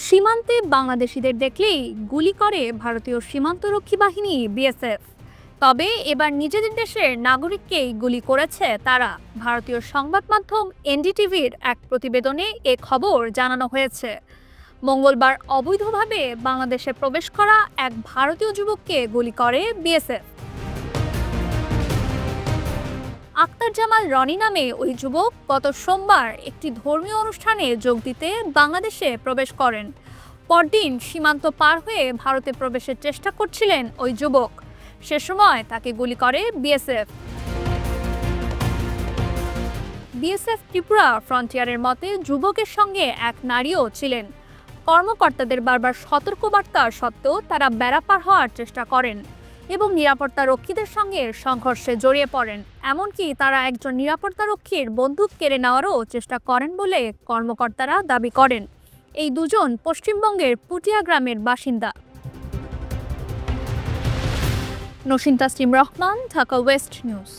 সীমান্তে বাংলাদেশিদের দেখলেই গুলি করে ভারতীয় সীমান্তরক্ষী বাহিনী বিএসএফ। তবে এবার নিজেদের দেশের নাগরিককেই গুলি করেছে তারা। ভারতীয় সংবাদ মাধ্যম এনডিটিভির এক প্রতিবেদনে এ খবর জানানো হয়েছে। মঙ্গলবার অবৈধভাবে বাংলাদেশে প্রবেশ করা এক ভারতীয় যুবককে গুলি করে বিএসএফ। আক্তার জামাল রনি নামে ওই যুবক গত সোমবার একটি ধর্মীয় অনুষ্ঠানে যোগ দিতে বাংলাদেশে প্রবেশ করেন। পরদিন সীমান্ত পার হয়ে ভারতে প্রবেশের চেষ্টা করছিলেন ওই যুবক। সে সময় তাকে গুলি করে বিএসএফ। বিএসএফ ত্রিপুরা ফ্রন্টিয়ারের মতে যুবকের সঙ্গে এক নারীও ছিলেন। কর্মকর্তাদের বারবার সতর্কবার্তা সত্ত্বেও তারা বেড়া পার হওয়ার চেষ্টা করেন এবং নিরাপত্তা রক্ষীদের সঙ্গে সংঘর্ষে জড়িয়ে পড়েন। এমনকি তারা একজন নিরাপত্তা রক্ষীর বন্দুক কেড়ে নেওয়ারও চেষ্টা করেন বলে কর্মকর্তারা দাবি করেন। এই দুজন পশ্চিমবঙ্গের পুটিয়া গ্রামের বাসিন্দা। Naushin Taslim Rahman, Dhaka West news.